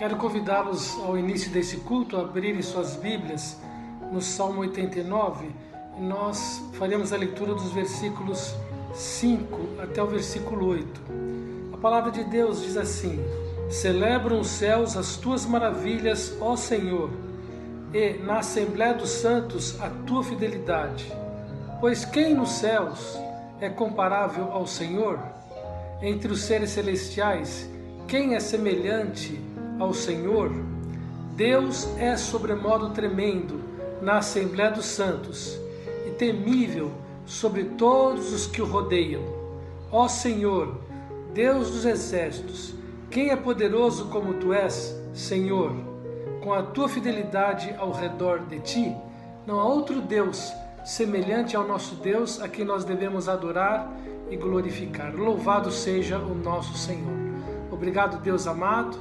Quero convidá-los ao início desse culto a abrirem suas Bíblias no Salmo 89 e nós faremos a leitura dos versículos 5 até o versículo 8. A palavra de Deus diz assim: Celebram os céus as tuas maravilhas, ó Senhor, e na Assembleia dos Santos a tua fidelidade. Pois quem nos céus é comparável ao Senhor? Entre os seres celestiais, quem é semelhante ao Senhor? Deus é sobremodo tremendo na Assembleia dos Santos e temível sobre todos os que o rodeiam. Ó Senhor, Deus dos exércitos, quem é poderoso como tu és, Senhor? Com a tua fidelidade ao redor de ti, não há outro Deus semelhante ao nosso Deus, a quem nós devemos adorar e glorificar. Louvado seja o nosso Senhor. Obrigado, Deus amado,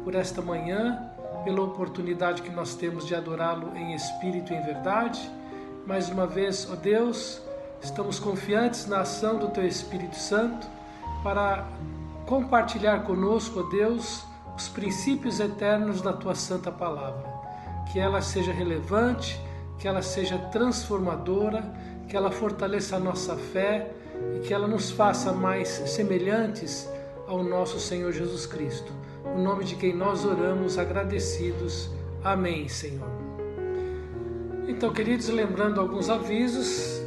por esta manhã, pela oportunidade que nós temos de adorá-lo em espírito e em verdade. Mais uma vez, ó Deus, estamos confiantes na ação do Teu Espírito Santo para compartilhar conosco, ó Deus, os princípios eternos da Tua Santa Palavra. Que ela seja relevante, que ela seja transformadora, que ela fortaleça a nossa fé e que ela nos faça mais semelhantes ao nosso Senhor Jesus Cristo. No nome de quem nós oramos, agradecidos. Amém, Senhor. Então, queridos, lembrando alguns avisos,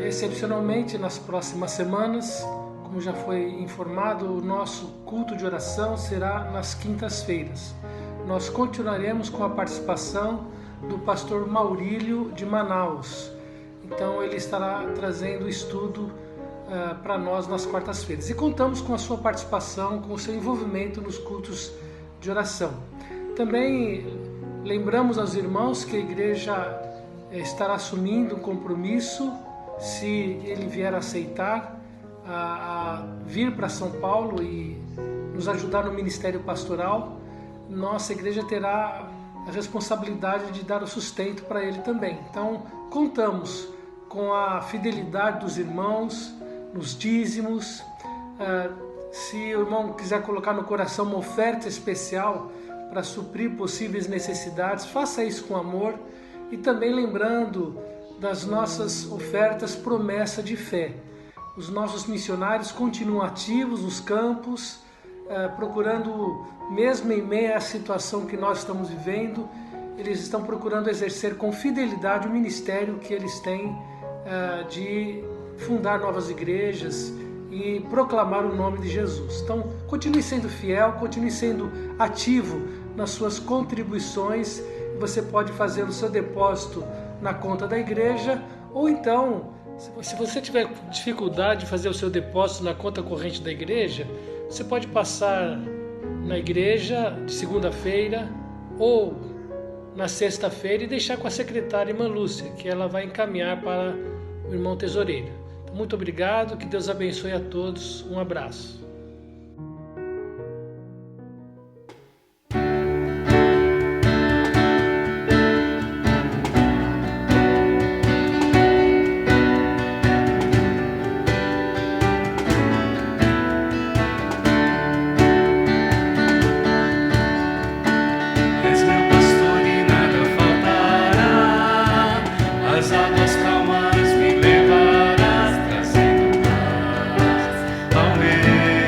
excepcionalmente nas próximas semanas, como já foi informado, o nosso culto de oração será nas quintas-feiras. Nós continuaremos com a participação do pastor Maurílio de Manaus. Então, ele estará trazendo o estudo para nós nas quartas-feiras. E contamos com a sua participação, com o seu envolvimento nos cultos de oração. Também lembramos aos irmãos que a igreja estará assumindo um compromisso, se ele vier a aceitar, a vir para São Paulo e nos ajudar no ministério pastoral. Nossa igreja terá a responsabilidade de dar o sustento para ele também. Então, contamos com a fidelidade dos irmãos, nos dízimos. Se o irmão quiser colocar no coração uma oferta especial para suprir possíveis necessidades, faça isso com amor. E também lembrando das nossas ofertas promessa de fé. Os nossos missionários continuam ativos nos campos, procurando, mesmo em meio à situação que nós estamos vivendo, eles estão procurando exercer com fidelidade o ministério que eles têm de fundar novas igrejas e proclamar o nome de Jesus. Então, continue sendo fiel, continue sendo ativo nas suas contribuições. Você pode fazer o seu depósito na conta da igreja, ou então, se você tiver dificuldade de fazer o seu depósito na conta corrente da igreja, você pode passar na igreja de segunda-feira ou na sexta-feira e deixar com a secretária irmã Lúcia, que ela vai encaminhar para o irmão tesoureiro. Então, muito obrigado, que Deus abençoe a todos, um abraço. Calmas me levarás, trazendo paz ao meu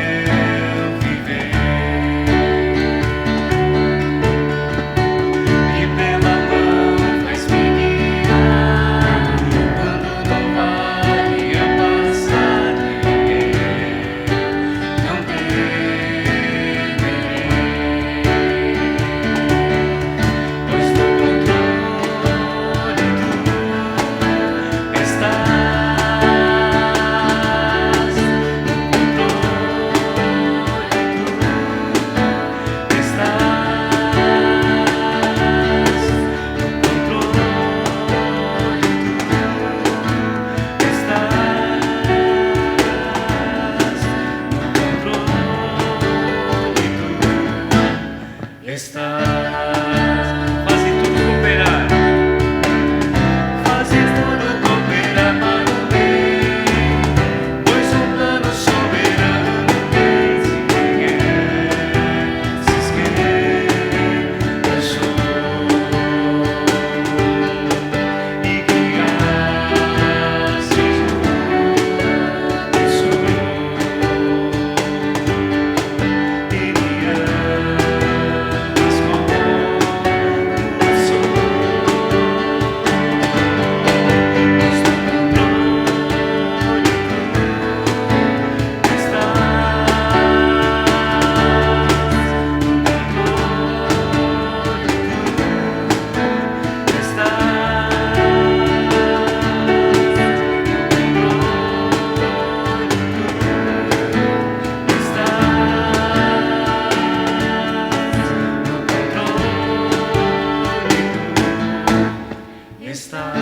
estás.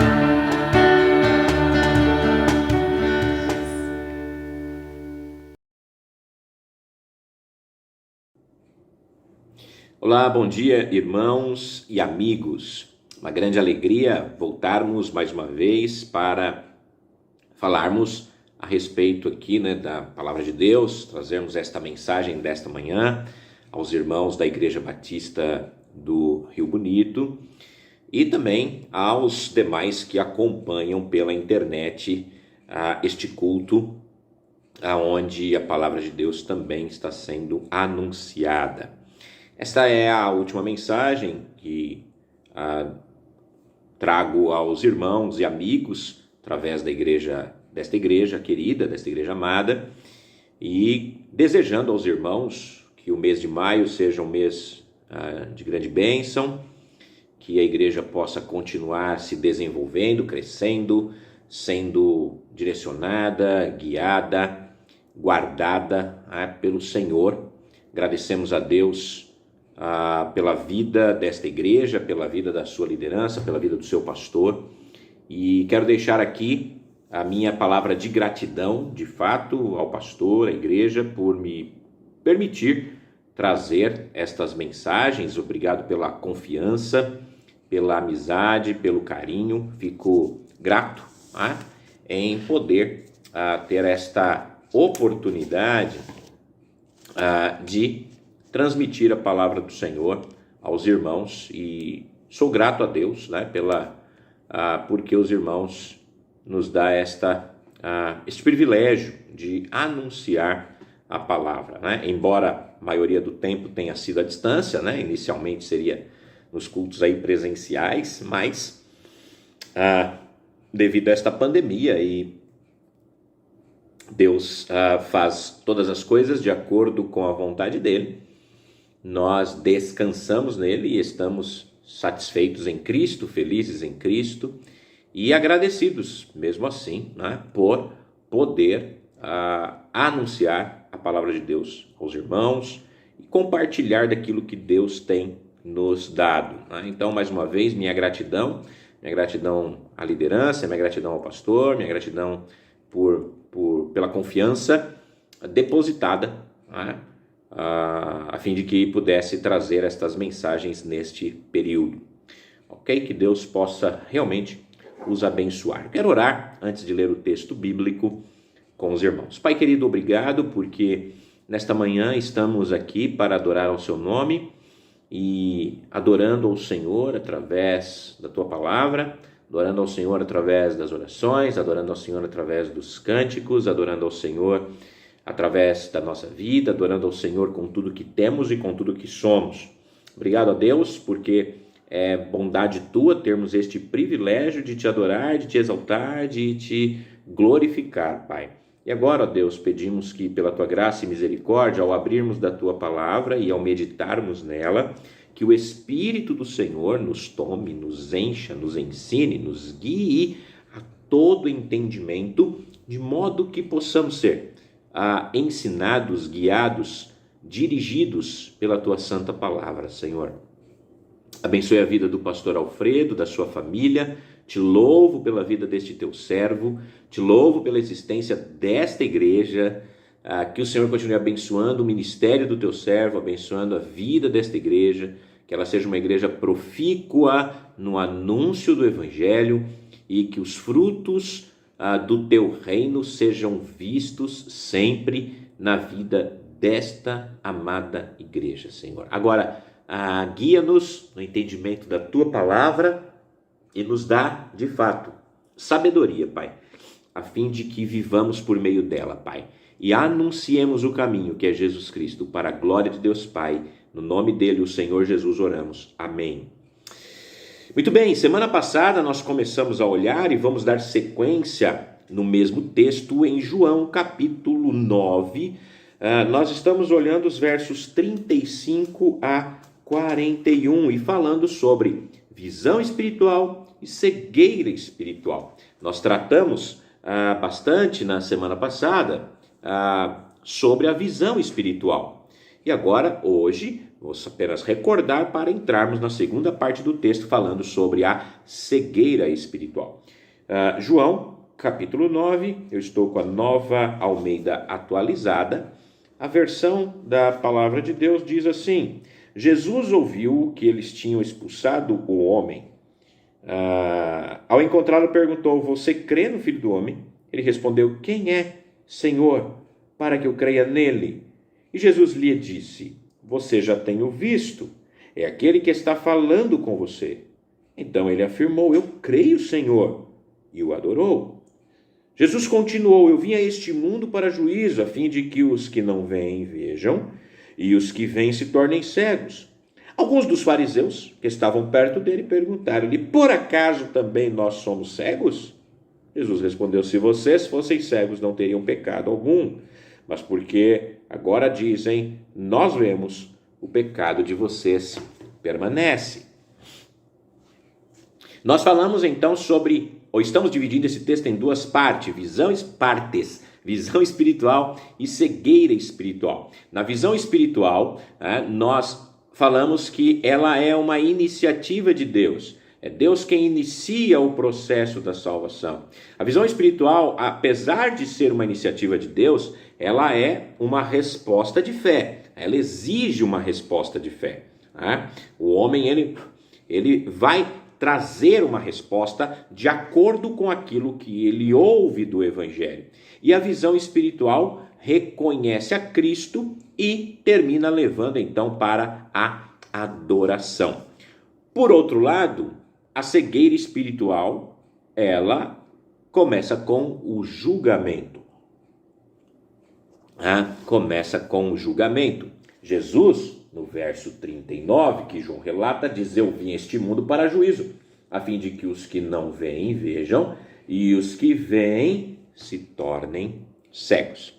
Olá, bom dia, irmãos e amigos. Uma grande alegria voltarmos mais uma vez para falarmos a respeito aqui, da Palavra de Deus, trazermos esta mensagem desta manhã aos irmãos da Igreja Batista do Rio Bonito e também aos demais que acompanham pela internet este culto, onde a Palavra de Deus também está sendo anunciada. Esta é a última mensagem que trago aos irmãos e amigos através desta igreja querida, desta igreja amada, e desejando aos irmãos que o mês de maio seja um mês de grande bênção, que a igreja possa continuar se desenvolvendo, crescendo, sendo direcionada, guiada, guardada pelo Senhor. Agradecemos a Deus pela vida desta igreja, pela vida da sua liderança, pela vida do seu pastor, e quero deixar aqui a minha palavra de gratidão, de fato, ao pastor, à igreja, por me permitir trazer estas mensagens. Obrigado pela confiança, pela amizade, pelo carinho. Fico grato em poder ter esta oportunidade de transmitir a palavra do Senhor aos irmãos, e sou grato a Deus porque os irmãos nos dá este privilégio de anunciar a palavra, Embora a maioria do tempo tenha sido à distância, Inicialmente seria nos cultos aí presenciais, mas devido a esta pandemia, e Deus faz todas as coisas de acordo com a vontade dele, nós descansamos nele e estamos satisfeitos em Cristo, felizes em Cristo e agradecidos, mesmo assim, por poder anunciar a palavra de Deus aos irmãos e compartilhar daquilo que Deus tem nos dado. Então, mais uma vez, minha gratidão à liderança, minha gratidão ao pastor, minha gratidão pela confiança depositada, a fim de que pudesse trazer estas mensagens neste período. Ok? Que Deus possa realmente os abençoar. Quero orar antes de ler o texto bíblico com os irmãos. Pai querido, obrigado porque nesta manhã estamos aqui para adorar ao seu nome e adorando ao Senhor através da tua palavra, adorando ao Senhor através das orações, adorando ao Senhor através dos cânticos, adorando ao Senhor através da nossa vida, adorando ao Senhor com tudo que temos e com tudo que somos. Obrigado a Deus, porque é bondade tua termos este privilégio de te adorar, de te exaltar, de te glorificar, Pai. E agora, ó Deus, pedimos que pela tua graça e misericórdia, ao abrirmos da tua palavra e ao meditarmos nela, que o Espírito do Senhor nos tome, nos encha, nos ensine, nos guie a todo entendimento, de modo que possamos ser ensinados, guiados, dirigidos pela tua santa palavra, Senhor. Abençoe a vida do pastor Alfredo, da sua família. Te louvo pela vida deste teu servo, te louvo pela existência desta igreja, que o Senhor continue abençoando o ministério do teu servo, abençoando a vida desta igreja, que ela seja uma igreja profícua no anúncio do evangelho e que os frutos do teu reino sejam vistos sempre na vida desta amada igreja, Senhor. Agora, guia-nos no entendimento da tua palavra e nos dá, de fato, sabedoria, Pai, a fim de que vivamos por meio dela, Pai, e anunciemos o caminho que é Jesus Cristo, para a glória de Deus Pai. No nome dele, o Senhor Jesus, oramos. Amém. Muito bem, semana passada nós começamos a olhar e vamos dar sequência no mesmo texto em João capítulo 9. Nós estamos olhando os versos 35 a 41 e falando sobre visão espiritual e cegueira espiritual. Nós tratamos bastante na semana passada sobre a visão espiritual. E agora, hoje, Vou apenas recordar para entrarmos na segunda parte do texto falando sobre a cegueira espiritual. João, capítulo 9, eu estou com a Nova Almeida atualizada. A versão da palavra de Deus diz assim: Jesus ouviu que eles tinham expulsado o homem. Ao encontrá-lo, perguntou: você crê no Filho do Homem? Ele respondeu: quem é, Senhor, para que eu creia nele? E Jesus lhe disse: você já tem o visto, é aquele que está falando com você. Então ele afirmou: eu creio, Senhor, e o adorou. Jesus continuou: eu vim a este mundo para juízo, a fim de que os que não veem vejam, e os que veem se tornem cegos. Alguns dos fariseus que estavam perto dele perguntaram-lhe: por acaso também nós somos cegos? Jesus respondeu: se vocês fossem cegos, não teriam pecado algum, mas porque agora dizem, nós vemos, o pecado de vocês permanece. Nós falamos então sobre, ou estamos dividindo esse texto em duas partes, visão espiritual e cegueira espiritual. Na visão espiritual, nós falamos que ela é uma iniciativa de Deus. É Deus quem inicia o processo da salvação. A visão espiritual, apesar de ser uma iniciativa de Deus, ela é uma resposta de fé. Ela exige uma resposta de fé. O homem, ele vai trazer uma resposta de acordo com aquilo que ele ouve do Evangelho. E a visão espiritual reconhece a Cristo e termina levando então para a adoração. Por outro lado, a cegueira espiritual, ela começa com o julgamento. Começa com o julgamento. Jesus, no verso 39, que João relata, diz: eu vim a este mundo para juízo, a fim de que os que não veem vejam, e os que veem se tornem cegos.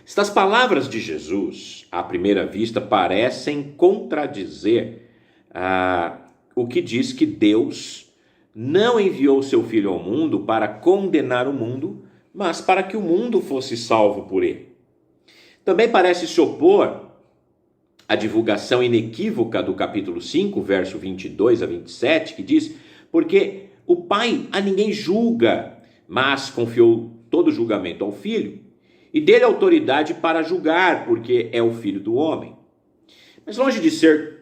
Estas palavras de Jesus, à primeira vista, parecem contradizer o que diz que Deus não enviou seu Filho ao mundo para condenar o mundo, mas para que o mundo fosse salvo por ele. Também parece se opor à divulgação inequívoca do capítulo 5, verso 22 a 27, que diz: porque o Pai a ninguém julga, mas confiou todo o julgamento ao Filho, e dele autoridade para julgar, porque é o Filho do homem. Mas longe de ser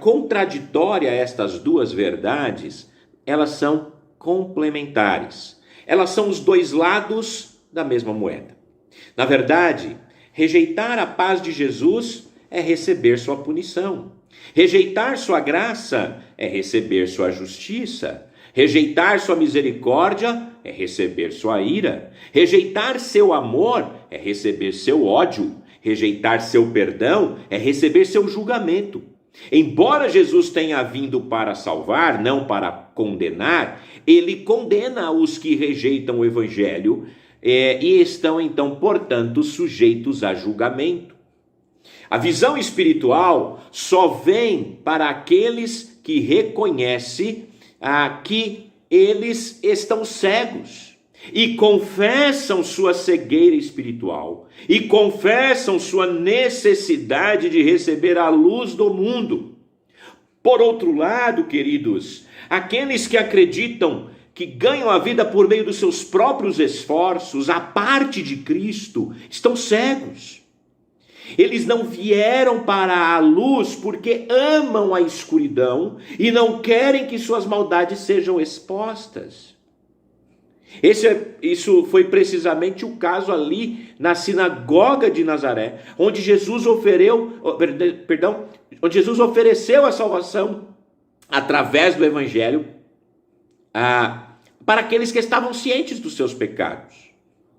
contraditória estas duas verdades, elas são complementares. Elas são os dois lados da mesma moeda. Na verdade, rejeitar a paz de Jesus é receber sua punição. Rejeitar sua graça é receber sua justiça. Rejeitar sua misericórdia é receber sua ira. Rejeitar seu amor é receber seu ódio. Rejeitar seu perdão é receber seu julgamento. Embora Jesus tenha vindo para salvar, não para condenar, ele condena os que rejeitam o Evangelho e estão então, portanto, sujeitos a julgamento. A visão espiritual só vem para aqueles que reconhecem que eles estão cegos e confessam sua cegueira espiritual e confessam sua necessidade de receber a luz do mundo. Por outro lado, queridos, aqueles que acreditam que ganham a vida por meio dos seus próprios esforços, à parte de Cristo, estão cegos. Eles não vieram para a luz porque amam a escuridão e não querem que suas maldades sejam expostas. Isso foi precisamente o caso ali na sinagoga de Nazaré, onde Jesus ofereceu a salvação através do Evangelho para aqueles que estavam cientes dos seus pecados.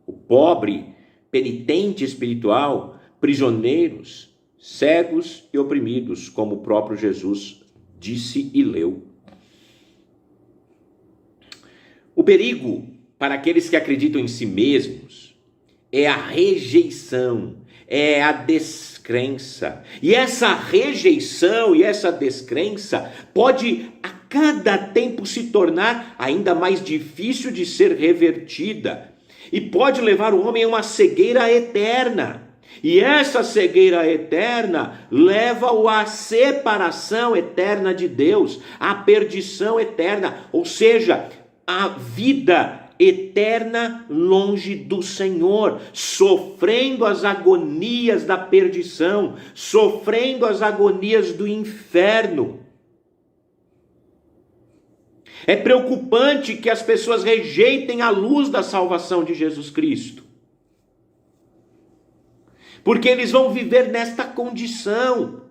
O pobre, penitente espiritual, prisioneiros, cegos e oprimidos, como o próprio Jesus disse e leu. O perigo para aqueles que acreditam em si mesmos é a rejeição, é a descrença. E essa rejeição e essa descrença pode a cada tempo se tornar ainda mais difícil de ser revertida e pode levar o homem a uma cegueira eterna. E essa cegueira eterna leva-o à separação eterna de Deus, à perdição eterna, ou seja, a vida eterna longe do Senhor, sofrendo as agonias da perdição, sofrendo as agonias do inferno. É preocupante que as pessoas rejeitem a luz da salvação de Jesus Cristo, porque eles vão viver nesta condição.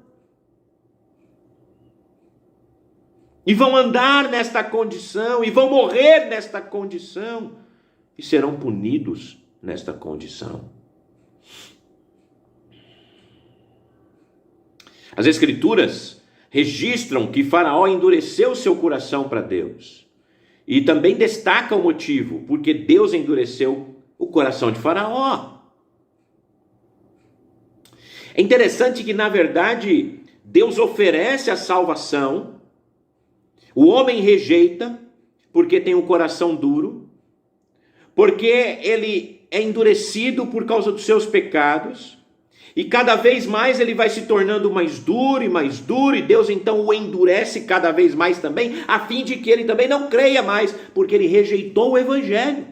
E vão andar nesta condição, e vão morrer nesta condição, e serão punidos nesta condição. As Escrituras registram que Faraó endureceu seu coração para Deus. E também destaca o motivo, porque Deus endureceu o coração de Faraó. É interessante que, na verdade, Deus oferece a salvação. O homem rejeita, porque tem um coração duro, porque ele é endurecido por causa dos seus pecados, e cada vez mais ele vai se tornando mais duro, e Deus então o endurece cada vez mais também, a fim de que ele também não creia mais, porque ele rejeitou o evangelho.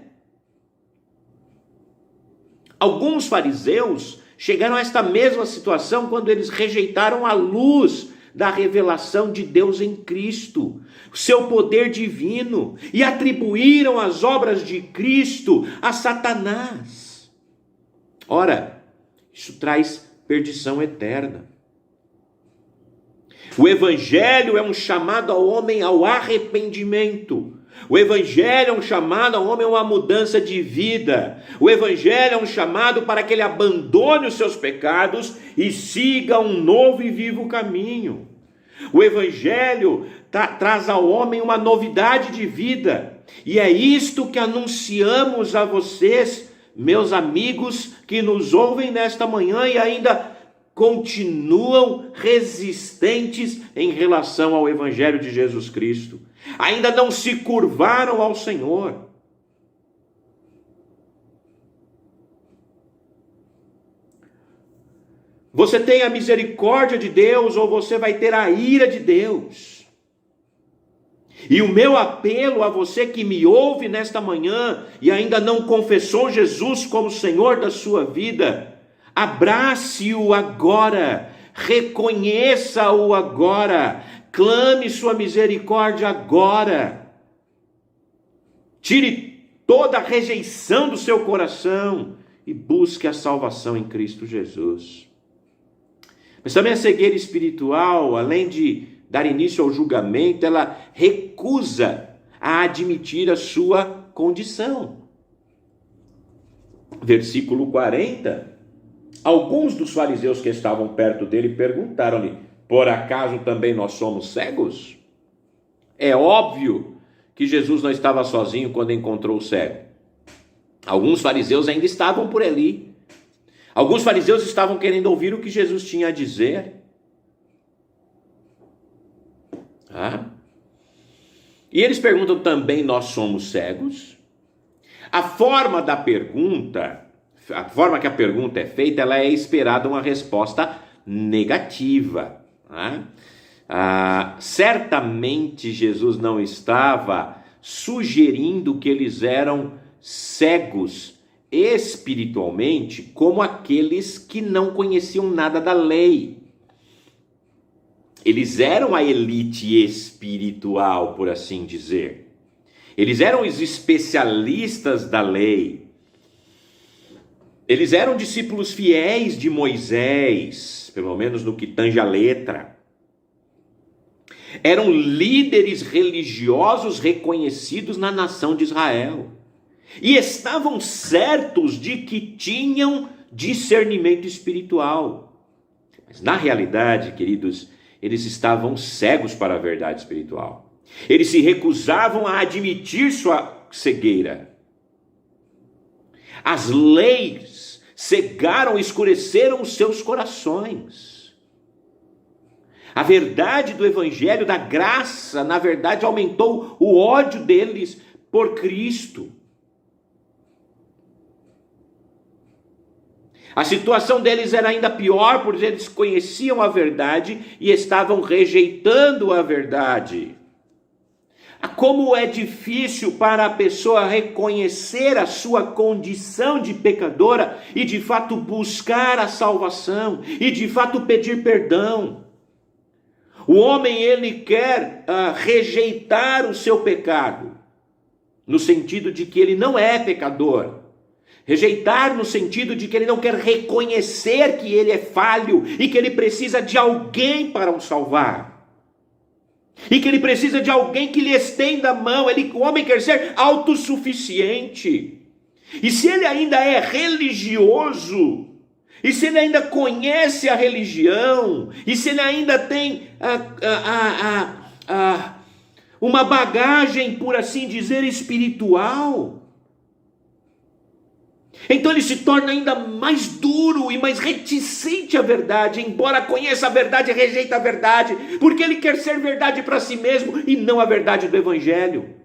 Alguns fariseus chegaram a esta mesma situação quando eles rejeitaram a luz da revelação de Deus em Cristo, o seu poder divino, e atribuíram as obras de Cristo a Satanás. Ora, isso traz perdição eterna. O Evangelho é um chamado ao homem ao arrependimento. O Evangelho é um chamado ao homem a uma mudança de vida. O Evangelho é um chamado para que ele abandone os seus pecados e siga um novo e vivo caminho. O Evangelho traz ao homem uma novidade de vida. E é isto que anunciamos a vocês, meus amigos que nos ouvem nesta manhã e ainda continuam resistentes em relação ao Evangelho de Jesus Cristo. Ainda não se curvaram ao Senhor. Você tem a misericórdia de Deus ou você vai ter a ira de Deus. E o meu apelo a você que me ouve nesta manhã e ainda não confessou Jesus como Senhor da sua vida, abrace-o agora, reconheça-o agora, clame sua misericórdia agora. Tire toda a rejeição do seu coração e busque a salvação em Cristo Jesus. Mas também a cegueira espiritual, além de dar início ao julgamento, ela recusa a admitir a sua condição. Versículo 40, alguns dos fariseus que estavam perto dele perguntaram-lhe: por acaso também nós somos cegos? É óbvio que Jesus não estava sozinho quando encontrou o cego. Alguns fariseus ainda estavam por ali. Alguns fariseus estavam querendo ouvir o que Jesus tinha a dizer. E eles perguntam também: nós somos cegos? A forma da pergunta, a forma que a pergunta é feita, ela é esperada uma resposta negativa. Certamente Jesus não estava sugerindo que eles eram cegos espiritualmente como aqueles que não conheciam nada da lei. Eles eram a elite espiritual, por assim dizer. Eles eram os especialistas da lei. Eles eram discípulos fiéis de Moisés, pelo menos no que tange a letra. Eram líderes religiosos reconhecidos na nação de Israel. E estavam certos de que tinham discernimento espiritual. Mas na realidade, queridos, eles estavam cegos para a verdade espiritual. Eles se recusavam a admitir sua cegueira. As leis cegaram, escureceram os seus corações. A verdade do evangelho, da graça, na verdade, aumentou o ódio deles por Cristo. A situação deles era ainda pior, porque eles conheciam a verdade e estavam rejeitando a verdade. Como é difícil para a pessoa reconhecer a sua condição de pecadora e de fato buscar a salvação e de fato pedir perdão. O homem, ele quer rejeitar o seu pecado, no sentido de que ele não é pecador. Rejeitar no sentido de que ele não quer reconhecer que ele é falho e que ele precisa de alguém para o salvar. E que ele precisa de alguém que lhe estenda a mão. O homem quer ser autossuficiente. E se ele ainda é religioso, e se ele ainda conhece a religião, e se ele ainda tem uma bagagem, por assim dizer, espiritual, então ele se torna ainda mais duro e mais reticente à verdade, embora conheça a verdade, rejeita a verdade, porque ele quer ser verdade para si mesmo e não a verdade do Evangelho.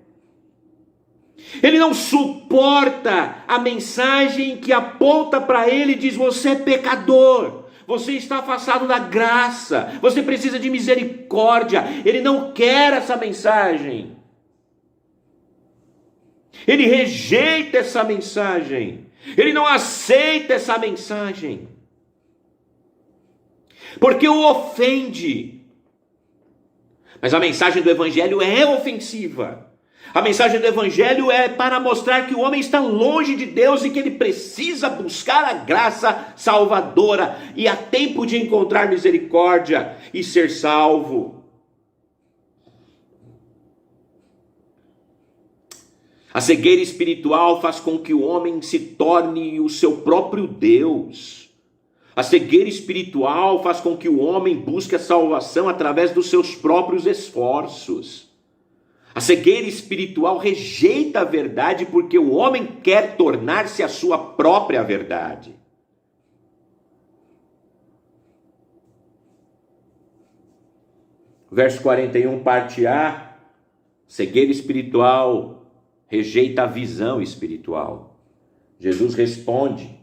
Ele não suporta a mensagem que aponta para ele e diz: você é pecador, você está afastado da graça, você precisa de misericórdia. Ele não quer essa mensagem. Ele rejeita essa mensagem. Ele não aceita essa mensagem, porque o ofende. Mas a mensagem do Evangelho é ofensiva. A mensagem do Evangelho é para mostrar que o homem está longe de Deus e que ele precisa buscar a graça salvadora, e há tempo de encontrar misericórdia e ser salvo. A cegueira espiritual faz com que o homem se torne o seu próprio Deus. A cegueira espiritual faz com que o homem busque a salvação através dos seus próprios esforços. A cegueira espiritual rejeita a verdade porque o homem quer tornar-se a sua própria verdade. Verso 41, parte A. Cegueira espiritual rejeita a visão espiritual. Jesus responde: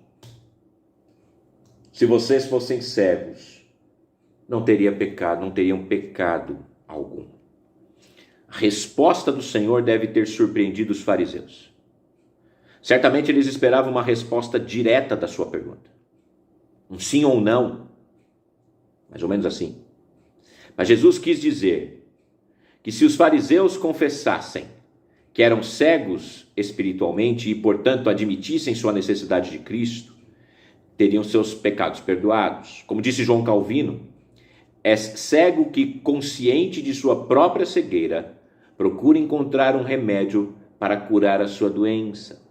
se vocês fossem cegos, não teriam pecado algum. A resposta do Senhor deve ter surpreendido os fariseus. Certamente eles esperavam uma resposta direta da sua pergunta. Um sim ou não. Mais ou menos assim. Mas Jesus quis dizer que se os fariseus confessassem que eram cegos espiritualmente e, portanto, admitissem sua necessidade de Cristo, teriam seus pecados perdoados. Como disse João Calvino, é cego que, consciente de sua própria cegueira, procura encontrar um remédio para curar a sua doença.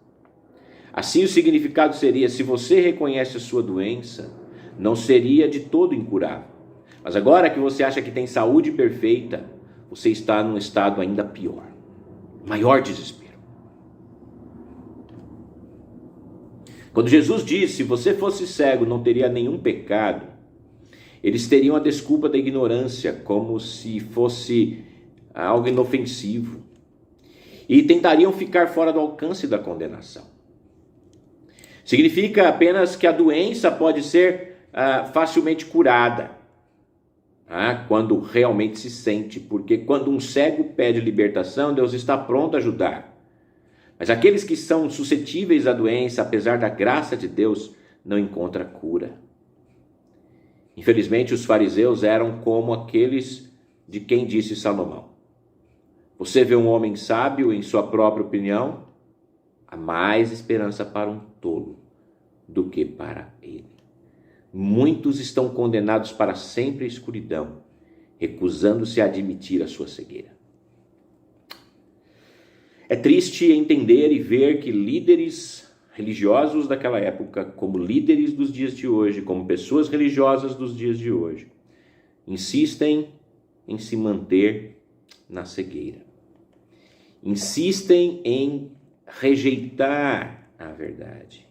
Assim, o significado seria: se você reconhece a sua doença, não seria de todo incurável. Mas agora que você acha que tem saúde perfeita, você está num estado ainda pior. Maior desespero. Quando Jesus disse: se você fosse cego, não teria nenhum pecado, eles teriam a desculpa da ignorância, como se fosse algo inofensivo, e tentariam ficar fora do alcance da condenação. Significa apenas que a doença pode ser facilmente curada, quando realmente se sente, porque quando um cego pede libertação, Deus está pronto a ajudar. Mas aqueles que são suscetíveis à doença, apesar da graça de Deus, não encontram cura. Infelizmente, os fariseus eram como aqueles de quem disse Salomão: você vê um homem sábio em sua própria opinião, há mais esperança para um tolo do que para ele. Muitos estão condenados para sempre à escuridão, recusando-se a admitir a sua cegueira. É triste entender e ver que líderes religiosos daquela época, como líderes dos dias de hoje, como pessoas religiosas dos dias de hoje, insistem em se manter na cegueira. Insistem em rejeitar a verdade.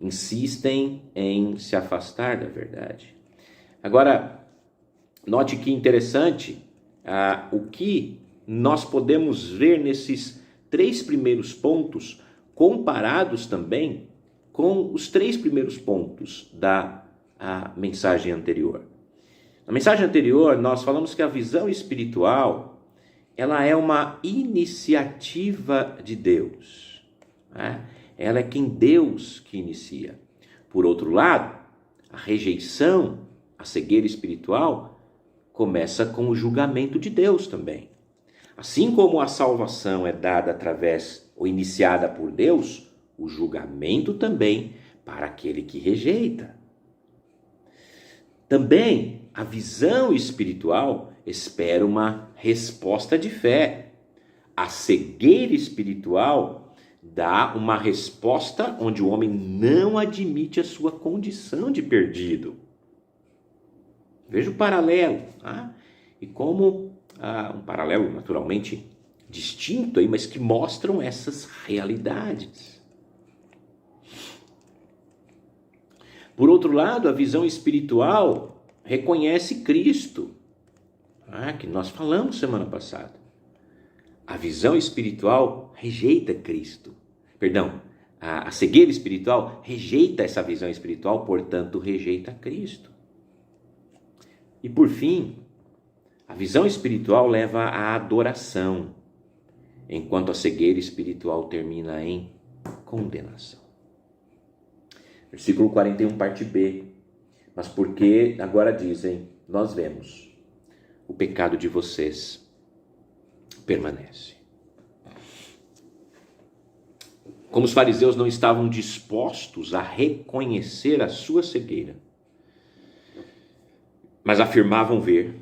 Insistem em se afastar da verdade. Agora, note que interessante o que nós podemos ver nesses 3 primeiros pontos, comparados também com os 3 primeiros pontos da mensagem anterior. Na mensagem anterior, nós falamos que a visão espiritual, ela é uma iniciativa de Deus, né? Ela é quem Deus que inicia. Por outro lado, a rejeição, a cegueira espiritual, começa com o julgamento de Deus também. Assim como a salvação é dada através ou iniciada por Deus, o julgamento também para aquele que rejeita. Também a visão espiritual espera uma resposta de fé. A cegueira espiritual dá uma resposta onde o homem não admite a sua condição de perdido. Veja o paralelo, tá? E como um paralelo naturalmente distinto, aí, mas que mostram essas realidades. Por outro lado, a visão espiritual reconhece Cristo, que nós falamos semana passada. A visão espiritual rejeita Cristo. Perdão, a cegueira espiritual rejeita essa visão espiritual, portanto, rejeita Cristo. E por fim, a visão espiritual leva à adoração, enquanto a cegueira espiritual termina em condenação. Versículo 41, parte B. Mas porque agora dizem, nós vemos, o pecado de vocês permanece. Como os fariseus não estavam dispostos a reconhecer a sua cegueira, mas afirmavam ver,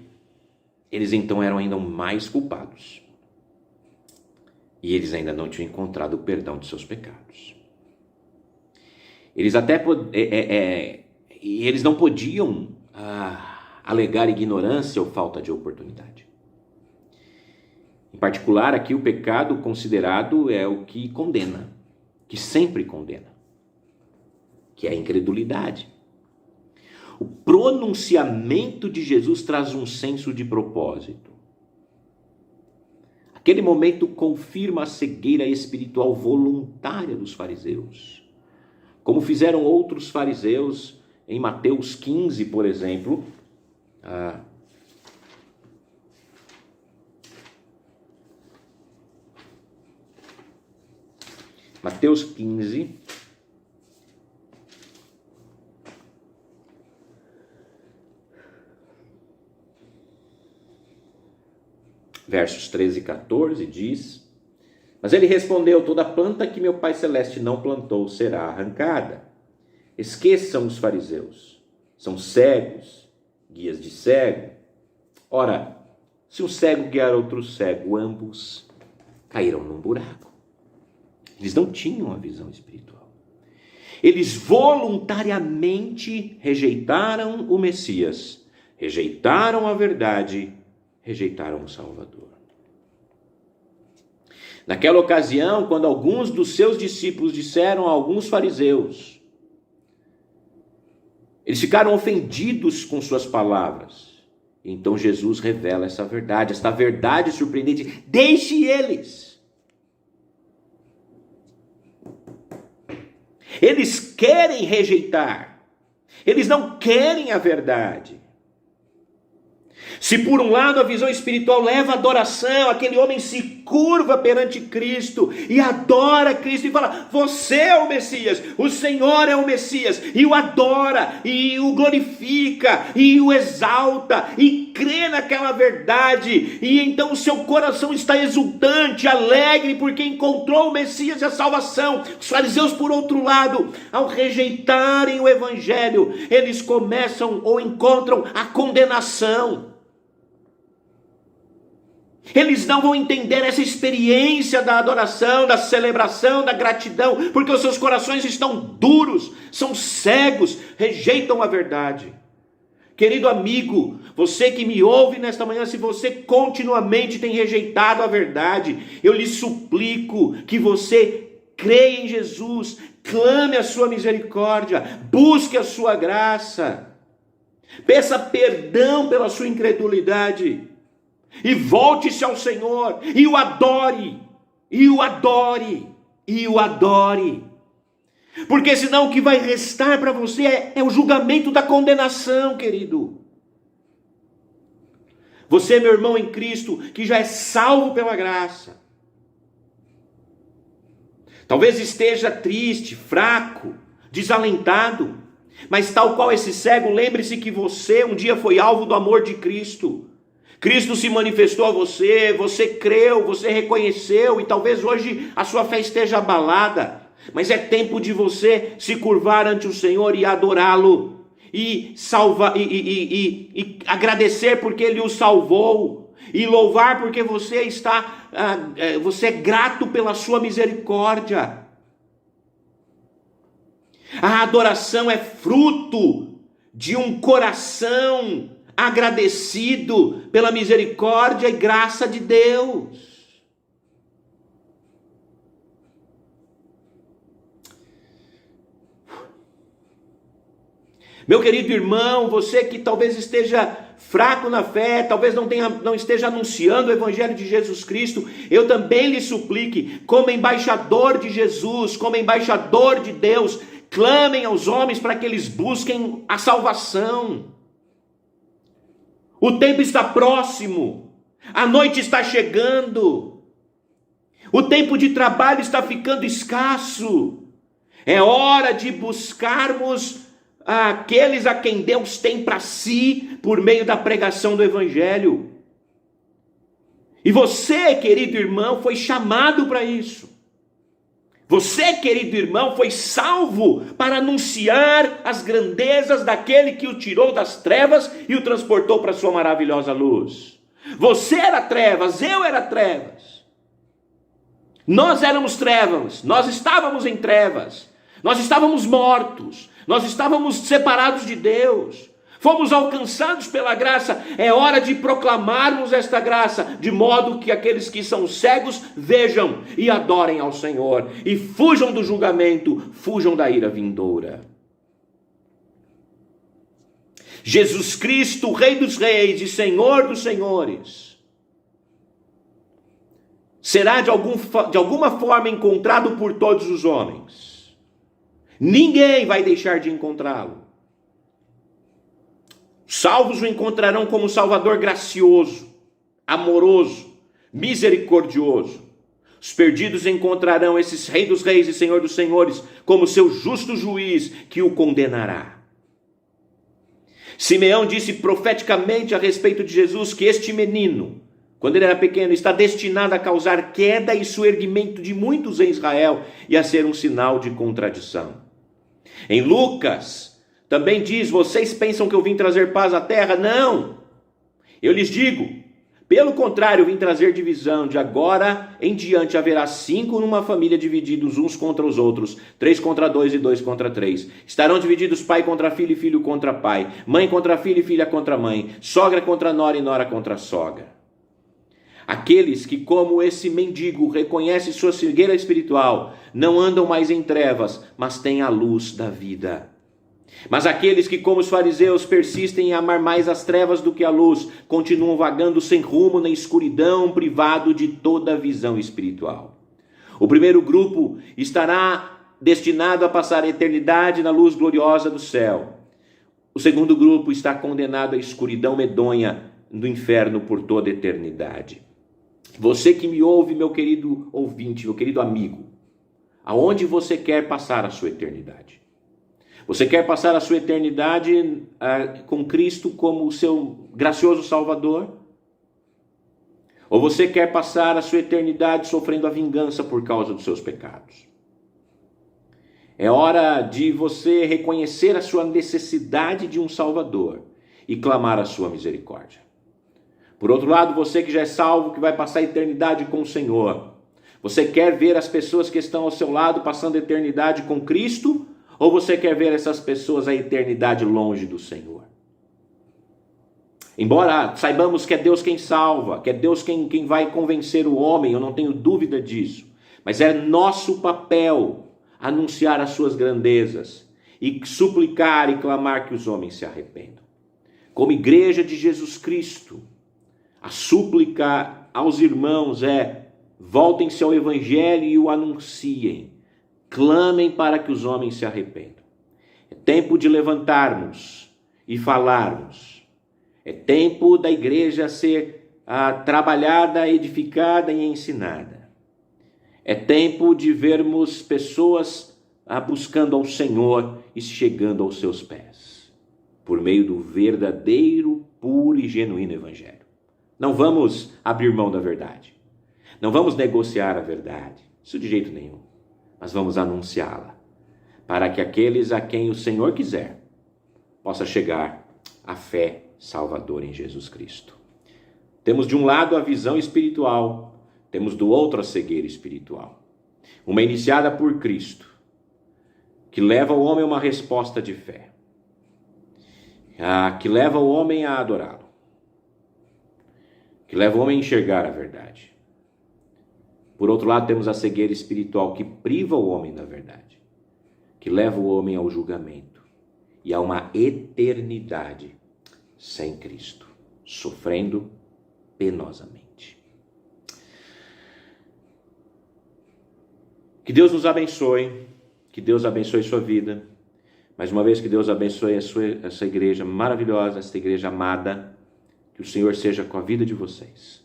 eles então eram ainda mais culpados. E eles ainda não tinham encontrado o perdão de seus pecados. Eles até eles não podiam alegar ignorância ou falta de oportunidade. Em particular, aqui o pecado considerado é o que condena, que sempre condena, que é a incredulidade. O pronunciamento de Jesus traz um senso de propósito. Aquele momento confirma a cegueira espiritual voluntária dos fariseus, como fizeram outros fariseus em Mateus 15, por exemplo. Mateus 15, versos 13 e 14 diz: Mas ele respondeu, toda planta que meu Pai Celeste não plantou será arrancada. Esqueçam os fariseus, são cegos, guias de cego. Ora, se um cego guiar outro cego, ambos cairão num buraco. Eles não tinham a visão espiritual. Eles voluntariamente rejeitaram o Messias, rejeitaram a verdade, rejeitaram o Salvador. Naquela ocasião, quando alguns dos seus discípulos disseram a alguns fariseus, eles ficaram ofendidos com suas palavras. Então Jesus revela essa verdade surpreendente. Deixe eles. Eles querem rejeitar. Eles não querem a verdade. Se por um lado a visão espiritual leva à adoração, aquele homem se curva perante Cristo e adora Cristo e fala, você é o Messias, o Senhor é o Messias, e o adora, e o glorifica, e o exalta, e crê naquela verdade, e então o seu coração está exultante, alegre, porque encontrou o Messias e a salvação. Os fariseus, por outro lado, ao rejeitarem o Evangelho, eles começam ou encontram a condenação. Eles não vão entender essa experiência da adoração, da celebração, da gratidão, porque os seus corações estão duros, são cegos, rejeitam a verdade. Querido amigo, você que me ouve nesta manhã, se você continuamente tem rejeitado a verdade, eu lhe suplico que você creia em Jesus, clame a sua misericórdia, busque a sua graça, peça perdão pela sua incredulidade, e volte-se ao Senhor, e o adore, e o adore, e o adore. Porque senão o que vai restar para você é o julgamento da condenação, querido. Você, meu irmão em Cristo, que já é salvo pela graça, talvez esteja triste, fraco, desalentado, mas tal qual esse cego, lembre-se que você um dia foi alvo do amor de Cristo. Cristo se manifestou a você, você creu, você reconheceu, e talvez hoje a sua fé esteja abalada, mas é tempo de você se curvar ante o Senhor e adorá-lo, e agradecer porque Ele o salvou, e louvar porque você é grato pela sua misericórdia. A adoração é fruto de um coração agradecido pela misericórdia e graça de Deus. Meu querido irmão, você que talvez esteja fraco na fé, talvez não esteja anunciando o Evangelho de Jesus Cristo, eu também lhe suplique, como embaixador de Jesus, como embaixador de Deus, clamem aos homens para que eles busquem a salvação. O tempo está próximo, a noite está chegando, o tempo de trabalho está ficando escasso, é hora de buscarmos aqueles a quem Deus tem para si por meio da pregação do Evangelho. E você, querido irmão, foi chamado para isso. Você, querido irmão, foi salvo para anunciar as grandezas daquele que o tirou das trevas e o transportou para a sua maravilhosa luz. Você era trevas, eu era trevas. Nós éramos trevas, nós estávamos em trevas, nós estávamos mortos, nós estávamos separados de Deus. Fomos alcançados pela graça. É hora de proclamarmos esta graça, de modo que aqueles que são cegos vejam e adorem ao Senhor, e fujam do julgamento, fujam da ira vindoura. Jesus Cristo, Rei dos Reis e Senhor dos Senhores, será de alguma forma encontrado por todos os homens. Ninguém vai deixar de encontrá-lo. Salvos o encontrarão como Salvador gracioso, amoroso, misericordioso. Os perdidos encontrarão esses Rei dos Reis e Senhor dos Senhores como seu justo juiz que o condenará. Simeão disse profeticamente a respeito de Jesus que este menino, quando ele era pequeno, está destinado a causar queda e soerguimento de muitos em Israel e a ser um sinal de contradição. Em Lucas, também diz, vocês pensam que eu vim trazer paz à terra? Não, eu lhes digo, pelo contrário, eu vim trazer divisão. De agora em diante haverá 5 numa família divididos uns contra os outros, 3 contra 2 e 2 contra 3. Estarão divididos pai contra filho e filho contra pai, mãe contra filho e filha contra mãe, sogra contra nora e nora contra sogra. Aqueles que, como esse mendigo, reconhecem sua cegueira espiritual, não andam mais em trevas, mas têm a luz da vida. Mas aqueles que, como os fariseus, persistem em amar mais as trevas do que a luz, continuam vagando sem rumo na escuridão, privado de toda visão espiritual. O primeiro grupo estará destinado a passar a eternidade na luz gloriosa do céu. O segundo grupo está condenado à escuridão medonha do inferno por toda a eternidade. Você que me ouve, meu querido ouvinte, meu querido amigo, aonde você quer passar a sua eternidade? Você quer passar a sua eternidade com Cristo como o seu gracioso Salvador? Ou você quer passar a sua eternidade sofrendo a vingança por causa dos seus pecados? É hora de você reconhecer a sua necessidade de um Salvador e clamar a sua misericórdia. Por outro lado, você que já é salvo, que vai passar a eternidade com o Senhor, você quer ver as pessoas que estão ao seu lado passando a eternidade com Cristo, ou você quer ver essas pessoas a eternidade longe do Senhor? Embora saibamos que é Deus quem salva, que é Deus quem vai convencer o homem, eu não tenho dúvida disso, mas é nosso papel anunciar as suas grandezas e suplicar e clamar que os homens se arrependam. Como igreja de Jesus Cristo, a súplica aos irmãos é: voltem-se ao Evangelho e o anunciem. clamem para que os homens se arrependam. É tempo de levantarmos e falarmos. É tempo da igreja ser trabalhada, edificada e ensinada. É tempo de vermos pessoas buscando ao Senhor e chegando aos seus pés, por meio do verdadeiro, puro e genuíno Evangelho. Não vamos abrir mão da verdade. Não vamos negociar a verdade. Isso de jeito nenhum. Mas vamos anunciá-la, para que aqueles a quem o Senhor quiser possa chegar à fé salvadora em Jesus Cristo. Temos de um lado a visão espiritual, temos do outro a cegueira espiritual. Uma iniciada por Cristo, que leva o homem a uma resposta de fé, que leva o homem a adorá-lo, que leva o homem a enxergar a verdade. Por outro lado, temos a cegueira espiritual que priva o homem da verdade, que leva o homem ao julgamento e a uma eternidade sem Cristo, sofrendo penosamente. Que Deus nos abençoe, que Deus abençoe sua vida. Mais uma vez, que Deus abençoe essa igreja maravilhosa, essa igreja amada. Que o Senhor seja com a vida de vocês.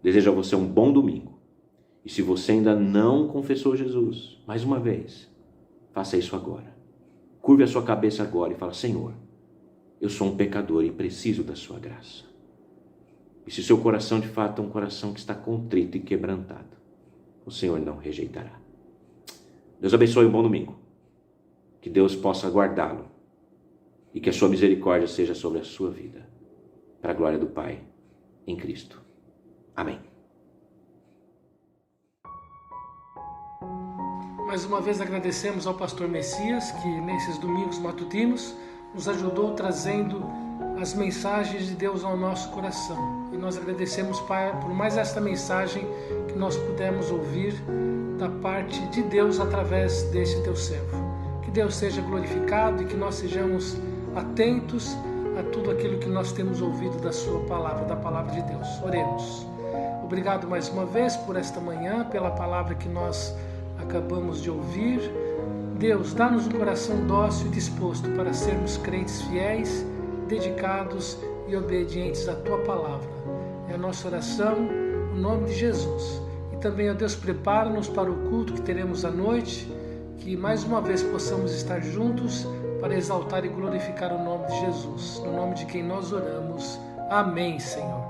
Desejo a você um bom domingo. E se você ainda não confessou Jesus, mais uma vez, faça isso agora. Curve a sua cabeça agora e fala: Senhor, eu sou um pecador e preciso da sua graça. E se o seu coração de fato é um coração que está contrito e quebrantado, o Senhor não rejeitará. Deus abençoe, um bom domingo. Que Deus possa guardá-lo e que a sua misericórdia seja sobre a sua vida, para a glória do Pai, em Cristo. Amém. Mais uma vez agradecemos ao pastor Messias, que nesses domingos matutinos nos ajudou trazendo as mensagens de Deus ao nosso coração. E nós agradecemos, Pai, por mais esta mensagem que nós pudemos ouvir da parte de Deus através deste teu servo. Que Deus seja glorificado e que nós sejamos atentos a tudo aquilo que nós temos ouvido da sua palavra, da palavra de Deus. Oremos. Obrigado mais uma vez por esta manhã, pela palavra que nós acabamos de ouvir. Deus, dá-nos um coração dócil e disposto para sermos crentes fiéis, dedicados e obedientes à tua palavra. É a nossa oração, no nome de Jesus. E também, ó Deus, prepara-nos para o culto que teremos à noite, que mais uma vez possamos estar juntos para exaltar e glorificar o nome de Jesus. No nome de quem nós oramos. Amém, Senhor.